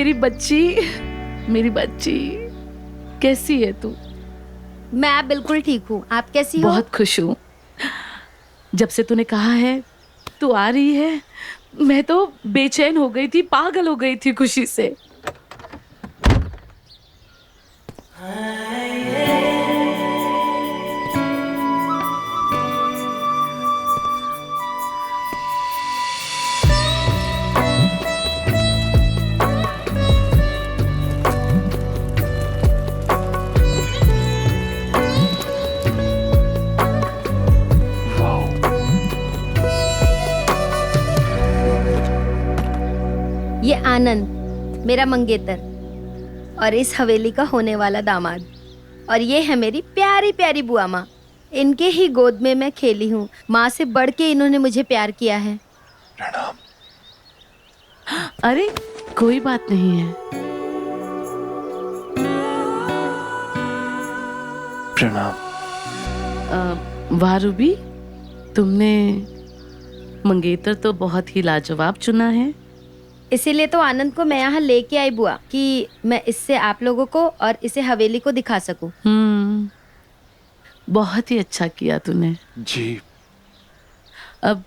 मेरी बच्ची, मेरी बच्ची, कैसी है तू? मैं बिल्कुल ठीक हूँ, आप कैसी हो? बहुत खुश हूँ। जब से तूने कहा है तू आ रही है, मैं तो बेचैन हो गई थी, पागल हो गई थी खुशी से। ये आनंद मेरा मंगेतर और इस हवेली का होने वाला दामाद, और ये है मेरी प्यारी प्यारी बुआ माँ। इनके ही गोद में मैं खेली हूँ, माँ से बढ़ के इन्होंने मुझे प्यार किया है। प्रणाम। अरे कोई बात नहीं है। प्रणाम। वाह रूबी, तुमने मंगेतर तो बहुत ही लाजवाब चुना है। इसीलिए तो आनंद को मैं यहाँ लेके आई बुआ कि मैं इससे आप लोगों को और इसे हवेली को दिखा सकूं। बहुत ही अच्छा किया तूने। जी। अब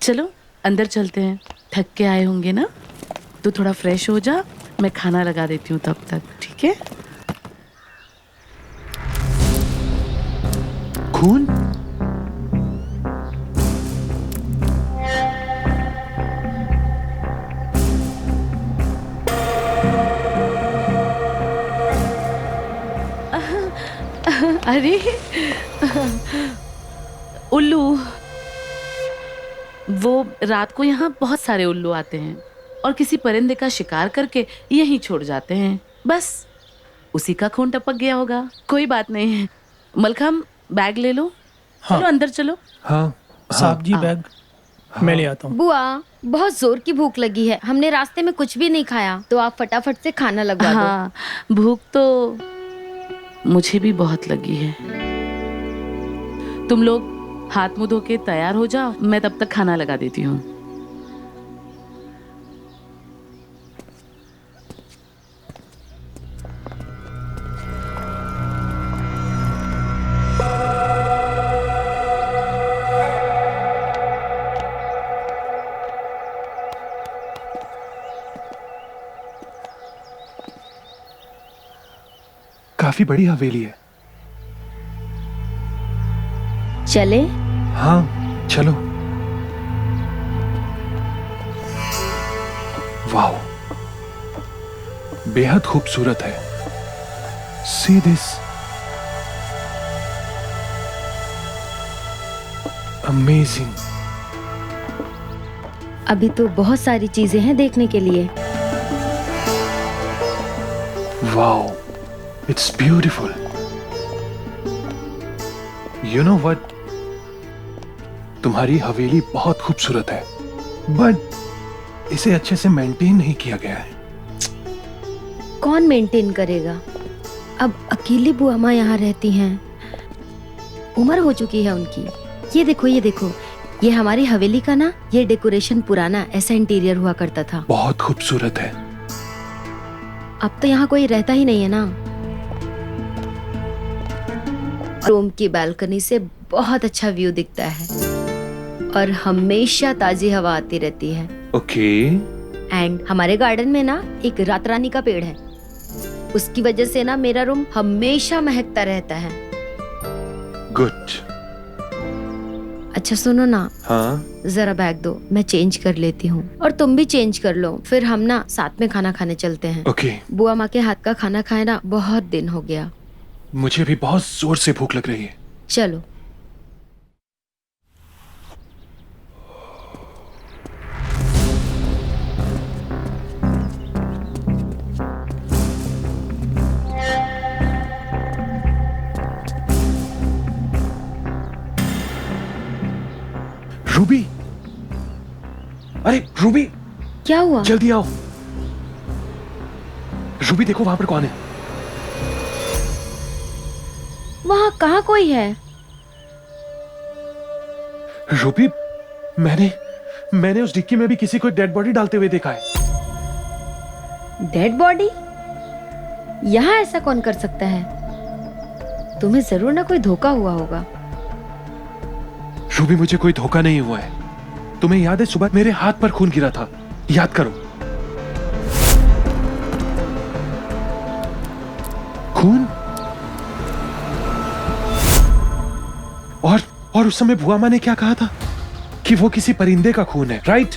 चलो अंदर चलते हैं, थक के आए होंगे ना। तू थोड़ा फ्रेश हो जा, मैं खाना लगा देती हूँ तब तक, ठीक है? खून? अरे उल्लू, वो रात को यहाँ बहुत सारे उल्लू आते हैं और किसी परिंदे का शिकार करके यहीं छोड़ जाते हैं। बस उसी का खून टपक गया होगा। कोई बात नहीं है। मलखम, बैग ले लो। हाँ। चलो अंदर चलो। हाँ, साहब जी बैग मैं ले आता हूँ। बुआ बहुत जोर की भूख लगी है, हमने रास्ते में कुछ भी नहीं खाया, तो आप फटाफट से खाना लगवा दो। हाँ, भूख तो मुझे भी बहुत लगी है। तुम लोग हाथ मुंह धो के तैयार हो जाओ, मैं तब तक खाना लगा देती हूँ। काफी बड़ी हवेली है। चले? हाँ चलो। वाह, बेहद खूबसूरत है। See this, amazing। अभी तो बहुत सारी चीजें हैं देखने के लिए। Wow, it's beautiful। You know what? तुम्हारी हवेली बहुत खूबसूरत है, बट इसे अच्छे से मेंटेन नहीं किया गया है। कौन मेंटेन करेगा? अब अकेली बुआ माँ यहाँ रहती हैं, उम्र हो चुकी है उनकी। ये देखो, ये देखो, ये हमारी हवेली का ना, ये डेकोरेशन पुराना ऐसा इंटीरियर हुआ करता था। बहुत खूबसूरत है। अब तो यहाँ कोई रहता ही नहीं है ना। रूम की बालकनी से बहुत अच्छा व्यू दिखता है और हमेशा ताजी हवा आती रहती है। ओके। एंड हमारे गार्डन में ना एक रात रानी का पेड़ है, उसकी वजह से ना मेरा रूम हमेशा महकता रहता है। गुड। अच्छा सुनो ना, हाँ। जरा बैग दो, मैं चेंज कर लेती हूँ और तुम भी चेंज कर लो, फिर हम ना साथ में खाना खाने चलते हैं। ओके। बुआ माँ के हाथ का खाना खाए ना बहुत दिन हो गया। मुझे भी बहुत जोर से भूख लग रही है। चलो। रूबी, अरे रूबी, क्या हुआ? जल्दी आओ। रूबी देखो वहां पर कौन है। वहाँ कहाँ कोई है? रूबी, मैंने उस डिक्की में भी किसी को डेड बॉडी डालते हुए देखा है। Dead body? यहाँ ऐसा कौन कर सकता है? तुम्हें जरूर ना कोई धोखा हुआ होगा। रूबी, मुझे कोई धोखा नहीं हुआ है। तुम्हें याद है सुबह मेरे हाथ पर खून गिरा था? याद करो। खून? और उस समय बुआ माँ ने क्या कहा था कि वो किसी परिंदे का खून है, राइट?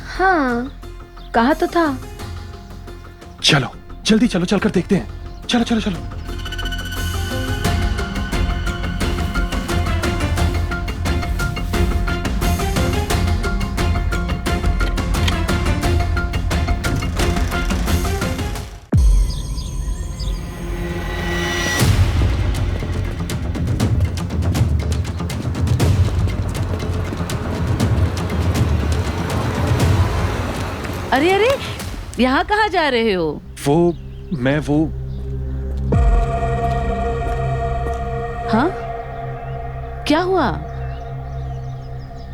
हाँ, कहा तो था। चलो जल्दी चलो, चलकर देखते हैं। चलो चलो चलो। अरे अरे, यहाँ कहाँ जा रहे हो? मैं हाँ, क्या हुआ?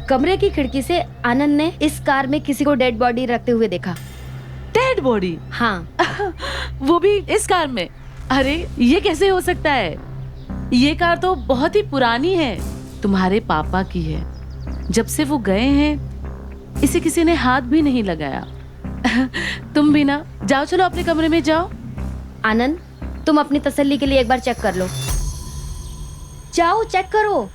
कमरे की खिड़की से आनंद ने इस कार में किसी को डेड बॉडी रखते हुए देखा। Dead body? हाँ। वो भी इस कार में? अरे ये कैसे हो सकता है? ये कार तो बहुत ही पुरानी है, तुम्हारे पापा की है। जब से वो गए हैं इसे किसी ने हाथ भी नहीं लगाया। तुम भी ना जाओ, चलो अपने कमरे में जाओ। आनंद, तुम अपनी तसल्ली के लिए एक बार चेक कर लो। जाओ चेक करो।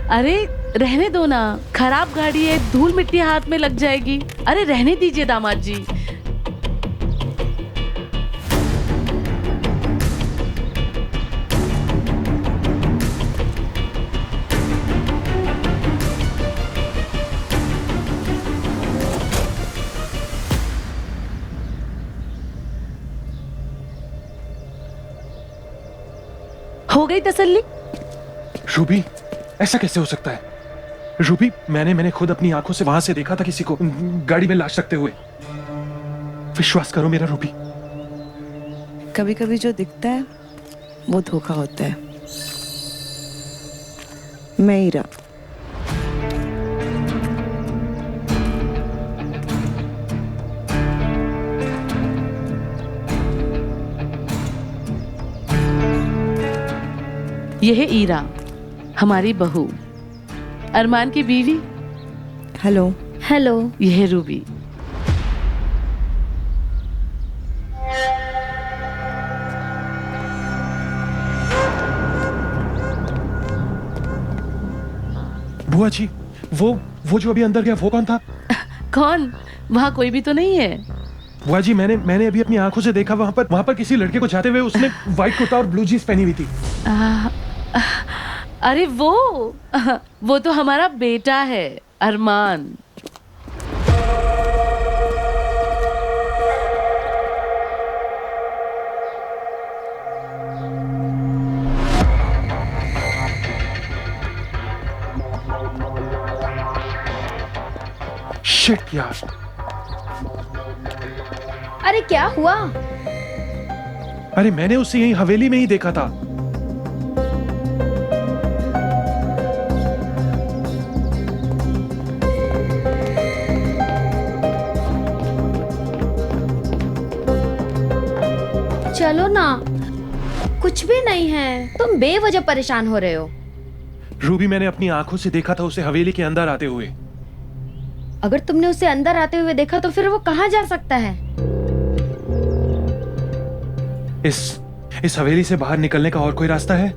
अरे रहने दो ना, खराब गाड़ी है, धूल मिट्टी हाथ में लग जाएगी। अरे रहने दीजिए दामाद जी। हो गई तसल्ली? रूबी, ऐसा कैसे हो सकता है? रूबी, मैंने खुद अपनी आंखों से वहां से देखा था किसी को गाड़ी में लाश रखते हुए। विश्वास करो मेरा रूबी। कभी कभी जो दिखता है वो धोखा होता है। मैं ईरा। यह है ईरा, हमारी बहू, अरमान की बीवी। हेलो। हेलो। यह है रूबी। बुआ जी, वो जो अभी अंदर गया वो कौन था? कौन? वहाँ कोई भी तो नहीं है। बुआ जी, मैंने अभी अपनी आंखों से देखा, वहां पर किसी लड़के को जाते हुए उसने व्हाइट कुर्ता और ब्लू जींस पहनी हुई थी। अरे वो तो हमारा बेटा है, अरमान। शिट यार। अरे क्या हुआ? अरे मैंने उसे यही हवेली में ही देखा था। चलो ना, कुछ भी नहीं है, तुम बेवजह परेशान हो रहे हो। रूबी, मैंने अपनी आंखों से देखा था उसे हवेली के अंदर आते हुए। अगर तुमने उसे अंदर आते हुए देखा तो फिर वो कहाँ जा सकता है? इस हवेली से बाहर निकलने का और कोई रास्ता है?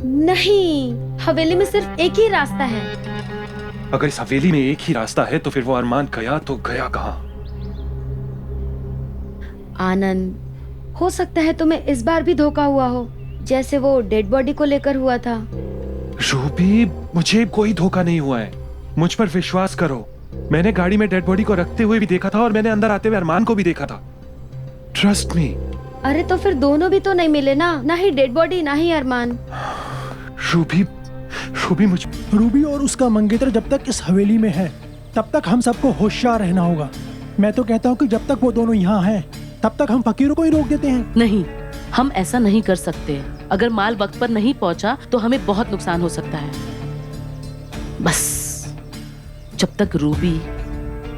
नहीं, हवेली में सिर्फ एक ही रास्ता है। अगर इस हवेली में एक ही रास्ता है तो फिर वो अरमान गया तो गया कहाँ? आनंद, हो सकता है तुम्हें इस बार भी धोखा हुआ हो, जैसे वो डेड बॉडी को लेकर हुआ था। रूबी, मुझे कोई धोखा नहीं हुआ है, मुझ पर विश्वास करो। मैंने गाड़ी में डेड बॉडी को रखते हुए भी देखा था और मैंने अंदर आते हुए अरमान को भी देखा था। Trust me. अरे तो फिर दोनों भी तो नहीं मिले ना, ना ही डेड बॉडी ना ही अरमान। रूबी मुझे रूबी और उसका मंगेतर जब तक इस हवेली में है तब तक हम सबको होशियार रहना होगा। मैं तो कहता हूँ कि जब तक वो दोनों यहाँ हैं तब तक हम फकीरों को ही रोक देते हैं। नहीं, हम ऐसा नहीं कर सकते। अगर माल वक्त पर नहीं पहुंचा तो हमें बहुत नुकसान हो सकता है। बस जब तक रूबी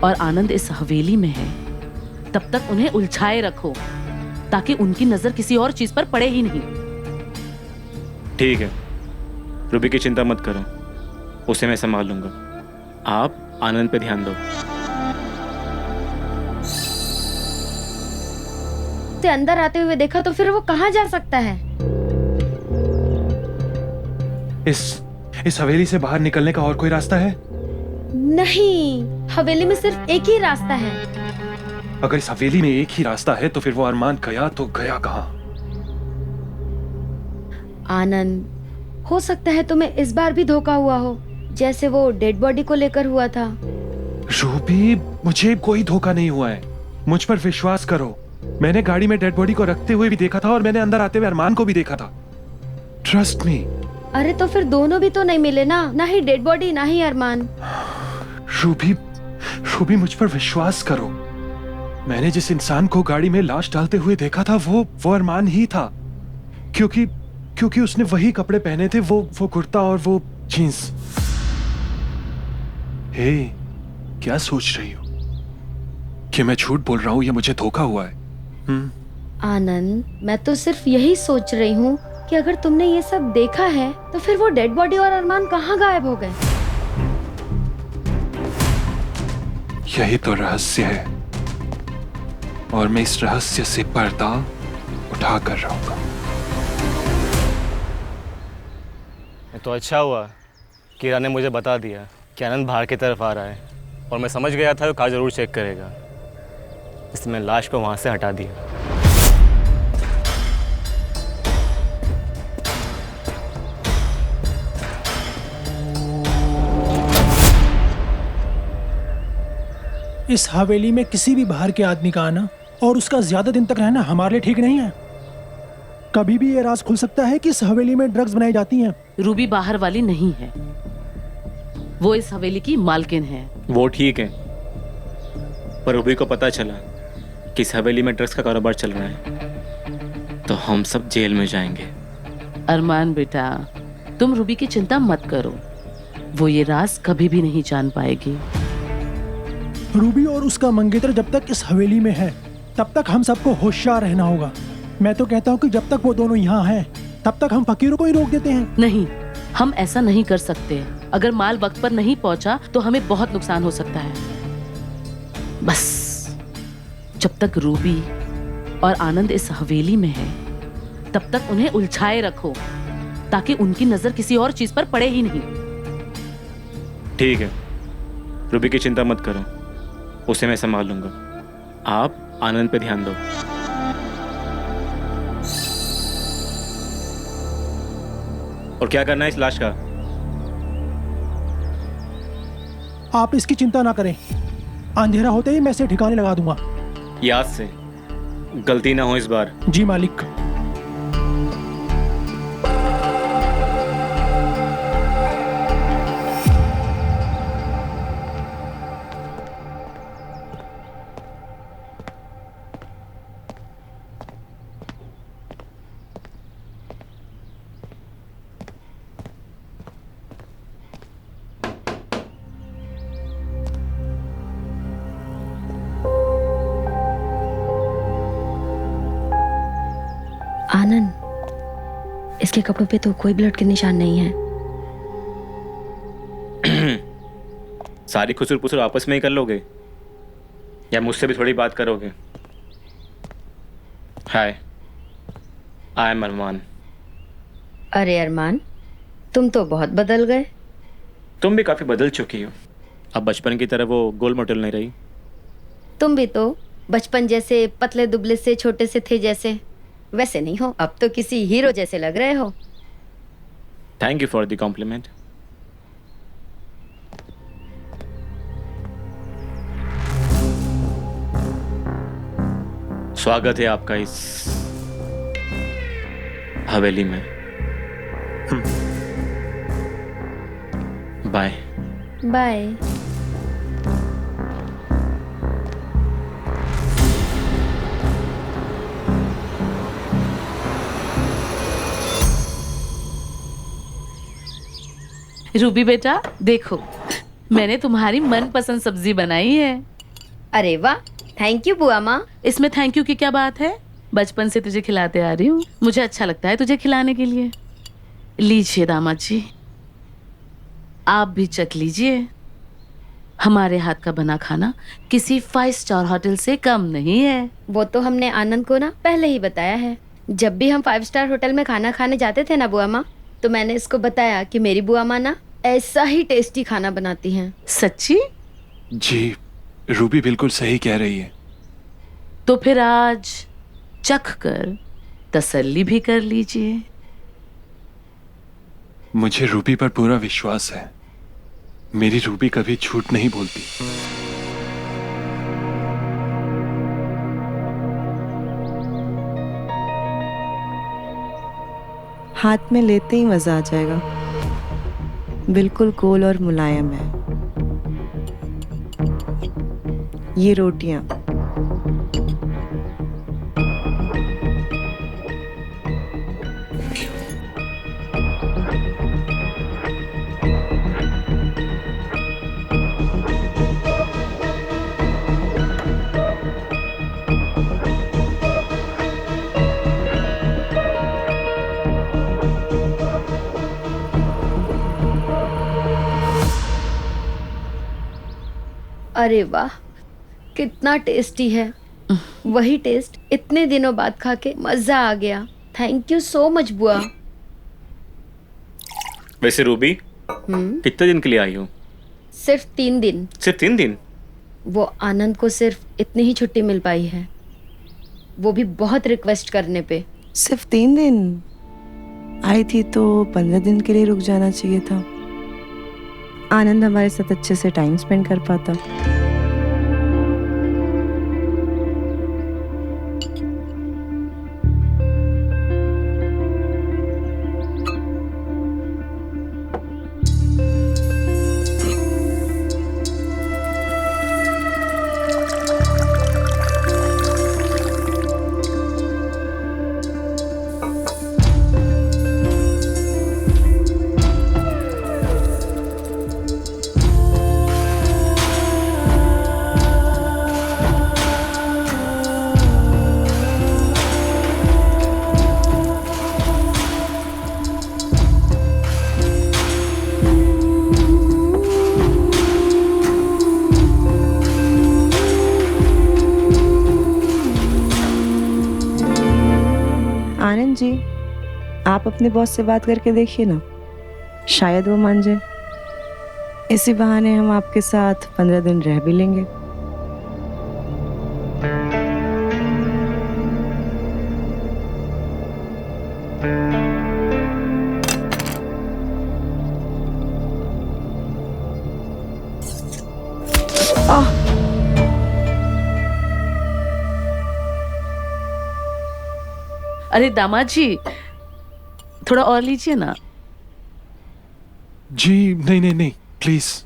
और आनंद इस हवेली में है, तब तक उन्हें उलझाए रखो ताकि उनकी नजर किसी और चीज पर पड़े ही नहीं। ठीक है, रूबी की चिंता मत करो, उसे मैं संभाल लूंगा। आप आनंद पे ध्यान दो। उसे अंदर आते हुए देखा तो फिर वो कहाँ जा सकता है? इस हवेली से बाहर निकलने का और कोई रास्ता है? नहीं, हवेली में सिर्फ एक ही रास्ता है। अगर इस हवेली में एक ही रास्ता है तो फिर वो अरमान गया तो गया कहाँ? आनंद, हो सकता है तुम्हें इस बार भी धोखा हुआ हो, जैसे वो डेड बॉडी को लेकर हुआ था। रूबी, मुझे कोई धोखा नहीं हुआ है, मुझ पर विश्वास करो। मैंने गाड़ी में डेड बॉडी को रखते हुए भी देखा था और मैंने अंदर आते हुए अरमान को भी देखा था। Trust me. अरे तो फिर दोनों भी तो नहीं मिले ना, ना ही डेड बॉडी ना ही अरमान। रूबी, मुझ पर विश्वास करो। मैंने जिस इंसान को गाड़ी में लाश डालते हुए देखा था वो अरमान ही था, क्योंकि उसने वही कपड़े पहने थे, वो कुर्ता और वो जीन्स। हे, क्या सोच रही हो कि मैं झूठ बोल रहा हूं या मुझे धोखा हुआ है? आनंद, मैं तो सिर्फ यही सोच रही हूँ कि अगर तुमने ये सब देखा है तो फिर वो डेड बॉडी और अरमान कहाँ गायब हो गए? यही तो रहस्य है और मैं इस रहस्य से पर्दा उठा कर रहूंगा। तो अच्छा हुआ कि ईरा ने मुझे बता दिया कि आनंद बाहर की तरफ आ रहा है, और मैं समझ गया था वो कार जरूर चेक करेगा, इसलिए मैं लाश को वहां से हटा दिया। इस हवेली में किसी भी बाहर के आदमी का आना और उसका ज्यादा दिन तक रहना हमारे लिए ठीक नहीं है। कभी भी ये राज खुल सकता है कि इस हवेली में ड्रग्स बनाई जाती हैं। रूबी बाहर वाली नहीं है, वो इस हवेली की मालकिन है। वो ठीक है, पर रूबी को पता चला कि इस हवेली में ड्रग्स का कारोबार चल रहा है तो हम सब जेल में जाएंगे। अरमान बेटा, तुम रूबी की चिंता मत करो, वो ये राज कभी भी नहीं जान पाएगी। रूबी और उसका मंगेतर जब तक इस हवेली में है तब तक हम सबको होशियार रहना होगा। मैं तो कहता हूँ कि जब तक वो दोनों यहाँ हैं तब तक हम फकीरों को ही रोक देते हैं। नहीं, हम ऐसा नहीं कर सकते। अगर माल वक्त पर नहीं पहुंचा तो हमें बहुत नुकसान हो सकता है। बस जब तक रूबी और आनंद इस हवेली में है तब तक उन्हें उलझाए रखो ताकि उनकी नजर किसी और चीज पर पड़े ही नहीं। ठीक है, रूबी की चिंता मत करो, उसे मैं संभाल लूंगा। आप आनंद पे ध्यान दो। और क्या करना है इस लाश का? आप इसकी चिंता ना करें, अंधेरा होते ही मैं इसे ठिकाने लगा दूंगा। याद से गलती ना हो इस बार। जी मालिक। आनंद, इसके कपड़ों पे तो कोई ब्लड के निशान नहीं है। सारी खुसुर पुसुर आपस में ही कर लोगे या मुझसे भी थोड़ी बात करोगे? हाय, आई एम अरमान। अरे अरमान, तुम तो बहुत बदल गए। तुम भी काफी बदल चुकी हो, अब बचपन की तरह वो गोल मोटल नहीं रही। तुम भी तो बचपन जैसे पतले दुबले से छोटे से थे जैसे वैसे नहीं हो, अब तो किसी हीरो जैसे लग रहे हो। Thank you for the compliment. स्वागत है आपका इस हवेली में। Bye bye. रूबी बेटा देखो, मैंने तुम्हारी मनपसंद सब्जी बनाई है। अरे वाह, थैंक यू बुआ माँ। इसमें थैंक यू की क्या बात है? बचपन से तुझे खिलाते आ रही हूँ, मुझे अच्छा लगता है तुझे खिलाने के लिए। लीजिए दामाद जी, आप भी चख लीजिए। हमारे हाथ का बना खाना किसी 5 स्टार होटल से कम नहीं है। वो तो हमने आनंद को ना पहले ही बताया है। जब भी हम 5 स्टार होटल में खाना खाने जाते थे ना बुआ माँ, तो मैंने इसको बताया कि मेरी बुआ माँ ना ऐसा ही टेस्टी खाना बनाती हैं। सच्ची? जी, रूबी बिल्कुल सही कह रही है। तो फिर आज चख कर तसल्ली भी कर लीजिए। मुझे रूबी पर पूरा विश्वास है। मेरी रूबी कभी झूठ नहीं बोलती। हाथ में लेते ही मजा आ जाएगा। बिल्कुल गोल और मुलायम है। ये रोटियां अरे वाह, कितना टेस्टी है। वही टेस्ट इतने दिनों बाद खा के मजा आ गया। थैंक यू सो मच बुआ। वैसे रूबी, कितने दिन के लिए आई हो? सिर्फ 3 दिन। सिर्फ 3 दिन? वो आनंद को सिर्फ इतनी ही छुट्टी मिल पाई है, वो भी बहुत रिक्वेस्ट करने पे। सिर्फ 3 दिन? आई थी तो 15 दिन के लिए रुक जाना चाहिए था। आनंद हमारे साथ अच्छे से टाइम स्पेंड कर पाता। आनंद जी, आप अपने बॉस से बात करके देखिए ना, शायद वो मान जाए। इसी बहाने हम आपके साथ 15 दिन रह भी लेंगे। अरे दामाद जी, थोड़ा और लीजिए ना। जी नहीं नहीं नहीं, प्लीज।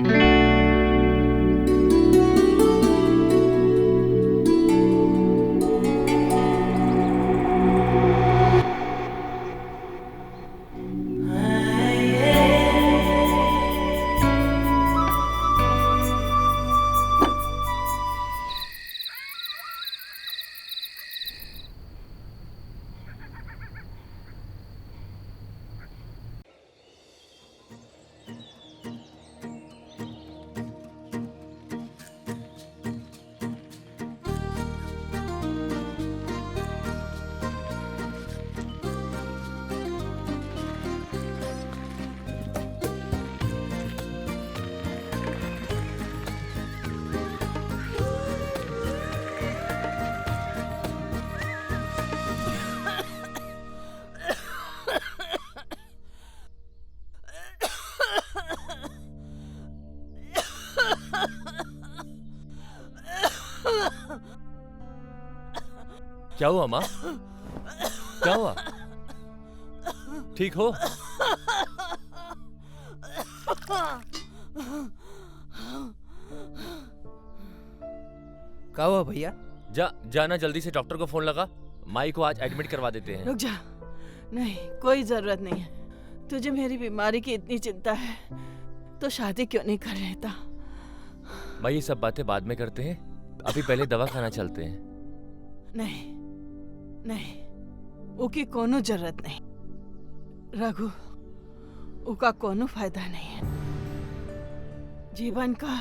क्या हुआ माँ? क्या हुआ? ठीक हो? क्या हुआ भैया? जाना जल्दी से डॉक्टर को फोन लगा। माई को आज एडमिट करवा देते हैं। रुक जा, नहीं कोई जरूरत नहीं है। तुझे मेरी बीमारी की इतनी चिंता है तो शादी क्यों नहीं कर लेता? माँ ये सब बातें बाद में करते हैं, अभी पहले दवा खाना चलते हैं। नहीं नहीं, उकी कोनो जरूरत नहीं। रघु, उका कोनो फायदा नहीं है। जीवन का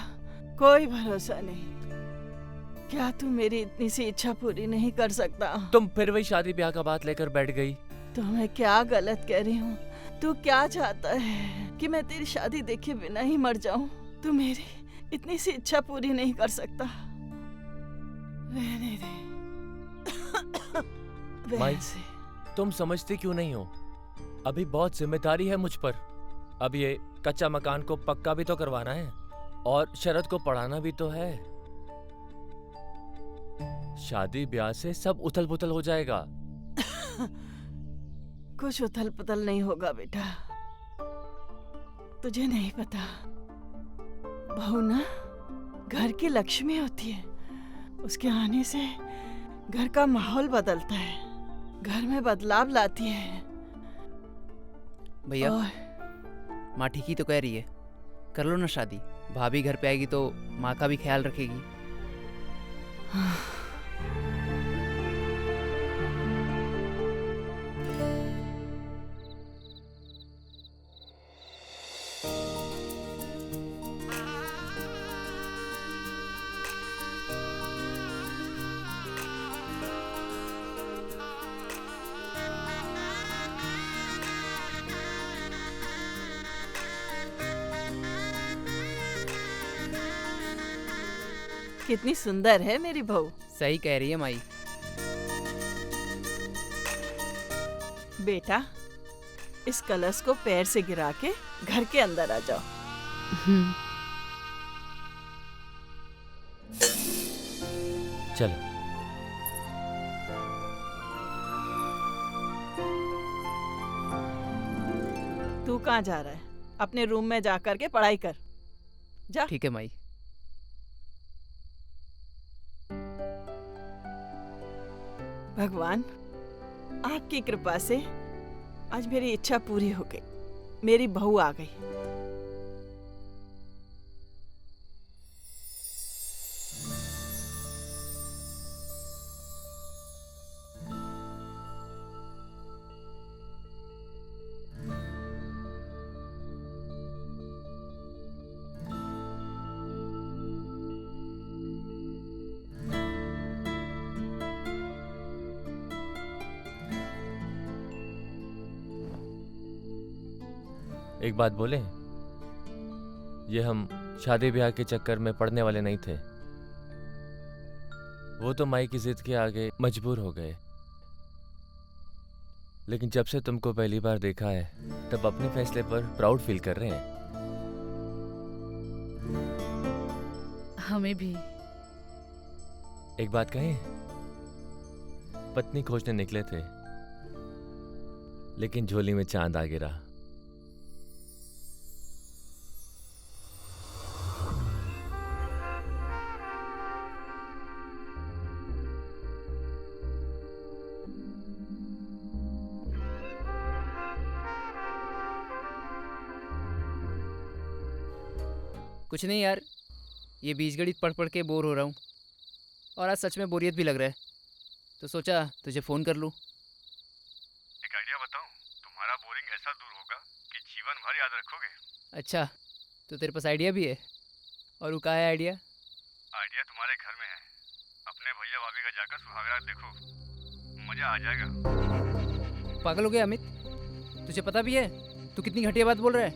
कोई भरोसा नहीं। क्या तू मेरी इतनी सी इच्छा पूरी नहीं कर सकता? तुम फिर वही शादी ब्याह का बात लेकर बैठ गई। तो मैं क्या गलत कह रही हूँ? तू क्या चाहता है कि मैं तेरी शादी देखे बिना ही मर जाऊं? तू मेरी इतनी सी इच्छा पूरी नहीं कर सकता। रहने दे। माई, वैसे तुम समझती क्यों नहीं हो? अभी बहुत जिम्मेदारी है मुझ पर। अब ये कच्चा मकान को पक्का भी तो करवाना है और शरद को पढ़ाना भी तो है। शादी ब्याह से सब उथल पुथल हो जाएगा। कुछ उथल पुथल नहीं होगा बेटा। तुझे नहीं पता, बहू ना घर की लक्ष्मी होती है। उसके आने से घर का माहौल बदलता है, घर में बदलाव लाती है। भैया, और माँ ठीक ही तो कह रही है, कर लो ना शादी। भाभी घर पे आएगी तो माँ का भी ख्याल रखेगी। कितनी सुंदर है मेरी बहू। सही कह रही है माई। बेटा, इस कलश को पैर से गिरा के घर के अंदर आ जाओ। चलो। तू कहाँ जा रहा है? अपने रूम में जा कर के पढ़ाई कर। जा। ठीक है माई। भगवान, आपकी कृपा से आज मेरी इच्छा पूरी हो गई। मेरी बहू आ गई। एक बात बोले, ये हम शादी ब्याह के चक्कर में पड़ने वाले नहीं थे। वो तो माई की जिद के आगे मजबूर हो गए। लेकिन जब से तुमको पहली बार देखा है तब अपने फैसले पर प्राउड फील कर रहे हैं। हमें भी। एक बात कहें, पत्नी खोजने निकले थे लेकिन झोली में चांद आ गिरा। कुछ नहीं यार, ये बीजगणित पढ़ पढ़ के बोर हो रहा हूँ और आज सच में बोरियत भी लग रहा है, तो सोचा तुझे फ़ोन कर लूँ। एक आइडिया बताऊं? तुम्हारा बोरिंग ऐसा दूर होगा कि जीवन भर याद रखोगे। अच्छा, तो तेरे पास आइडिया भी है? और वो का है आइडिया? आइडिया तुम्हारे घर में है। अपने भैया भाभी का जाकर सुहागरात देखो, मजा आ जाएगा। पागल हो गया अमित? तुझे पता भी है तू कितनी घटिया बात बोल रहा है?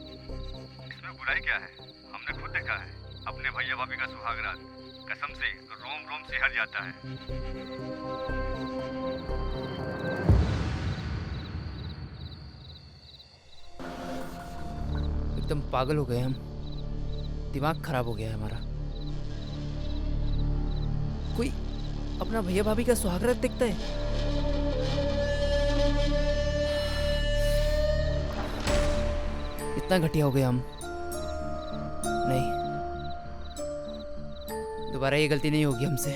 इसमें बुराई क्या है? हमने खुद देखा है अपने भैया भाभी का सुहागरात। कसम से रोम रोम सिहर जाता है। एकदम पागल हो गए हम, दिमाग खराब हो गया है हमारा। कोई अपना भैया भाभी का सुहागरात देखता है? इतना घटिया हो गया हम। नहीं, दोबारा ये गलती नहीं होगी हमसे।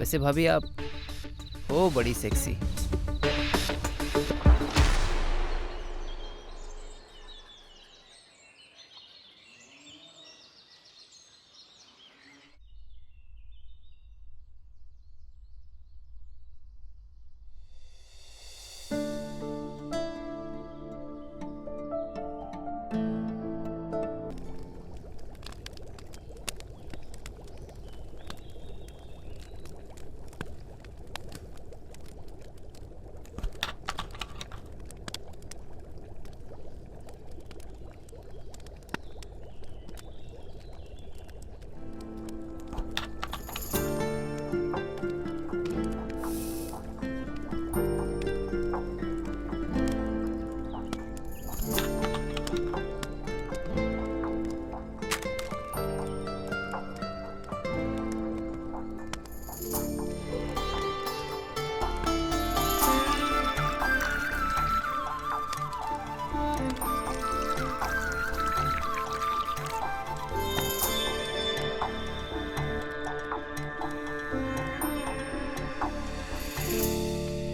वैसे भाभी आप हो बड़ी सेक्सी।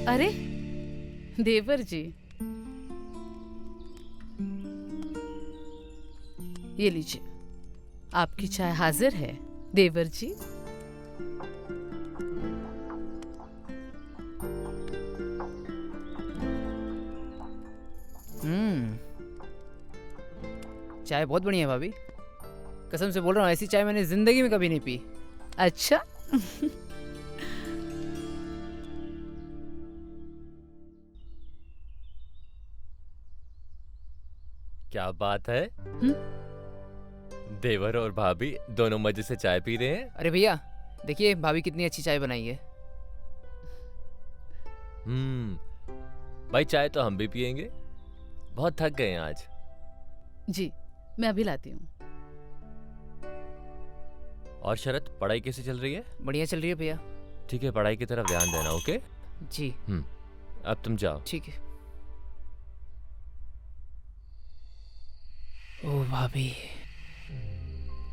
अरे देवर जी, ये लीजिए, आपकी चाय हाजिर है देवर जी। चाय बहुत बढ़िया है भाभी, कसम से बोल रहा हूँ, ऐसी चाय मैंने जिंदगी में कभी नहीं पी। अच्छा क्या बात है? देवर और भाभी दोनों मजे से चाय पी रहे हैं। अरे भैया देखिए भाभी कितनी अच्छी चाय बनाई है। भाई चाय तो हम भी पियेंगे, बहुत थक गए हैं आज। जी, मैं अभी लाती हूँ। और शरत, पढ़ाई कैसी चल रही है? बढ़िया चल रही है भैया। ठीक है, पढ़ाई की तरफ ध्यान देना। ओके जी अब तुम जाओ। ठीक है। ओ भाभी,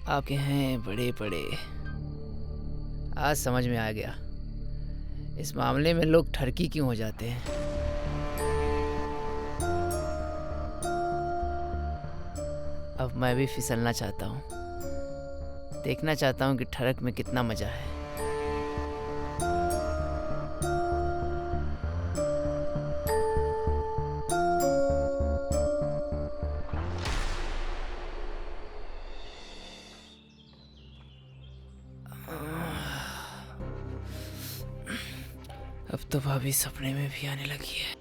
आपके हैं बड़े बड़े। आज समझ में आ गया इस मामले में लोग ठरकी क्यों हो जाते हैं। अब मैं भी फिसलना चाहता हूँ, देखना चाहता हूँ कि ठरक में कितना मजा है। अब तो भाभी सपने में भी आने लगी है।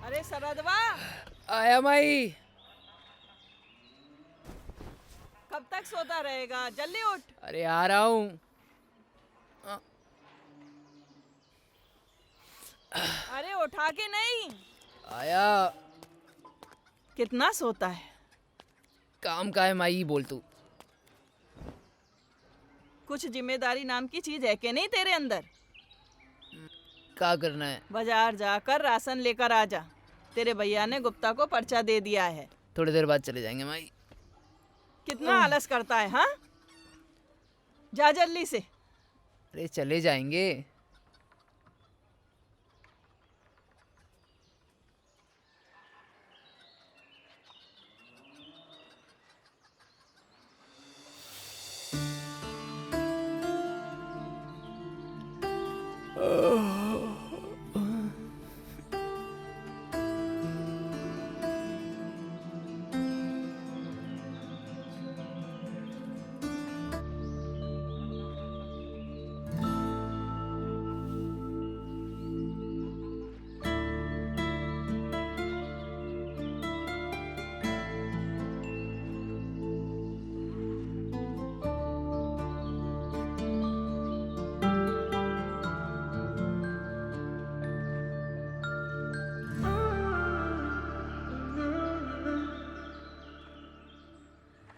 अरे सरदवा, आया माई। कब तक सोता रहेगा? जल्दी उठ। अरे आ रहा हूँ। अरे उठा के नहीं। आया। कितना सोता है? काम का है माई, बोल तू। कुछ जिम्मेदारी नाम की चीज है कि नहीं तेरे अंदर? क्या करना है? बाजार जाकर राशन लेकर आ जा। तेरे भैया ने गुप्ता को पर्चा दे दिया है। थोड़ी देर बाद चले जाएंगे माई। कितना आलस करता है, हाँ? जा जल्दी से। अरे चले जाएंगे।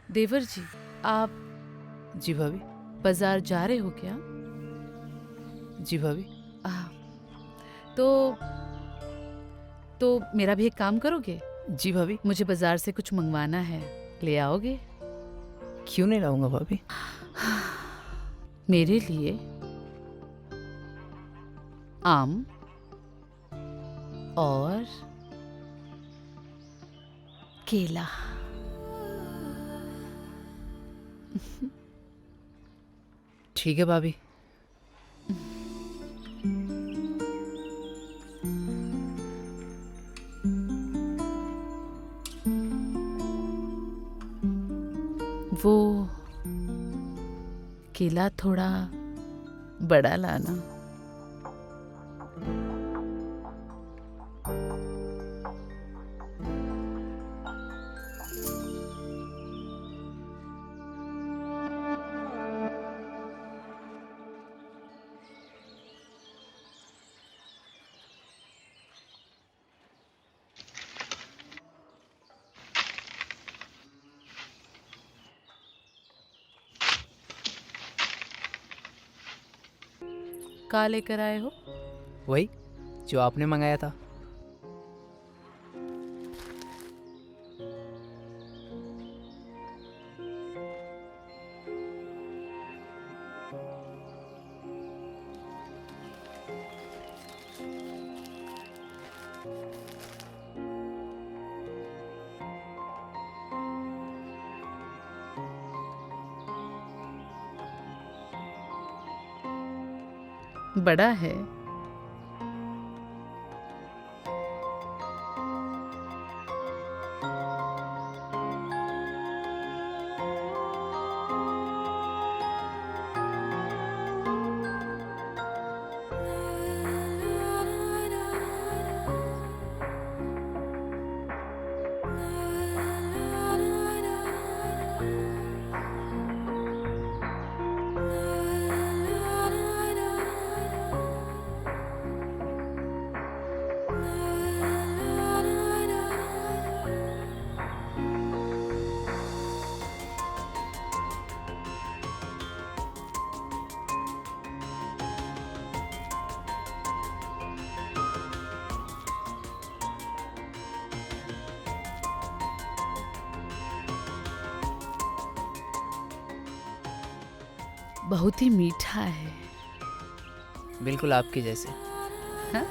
देवर जी, आप जी भाभी। बाजार जा रहे हो क्या? जी भाभी। तो तो मेरा भी एक काम करोगे? जी भाभी। मुझे बाजार से कुछ मंगवाना है, ले आओगे? क्यों नहीं लाऊंगा भाभी? मेरे लिए आम और केला। ठीक है भाभी। वो केला थोड़ा बड़ा लाना। का लेकर आए हो? वही जो आपने मंगाया था। बड़ा है। बहुत ही मीठा है। बिल्कुल आपके जैसे। हाँ?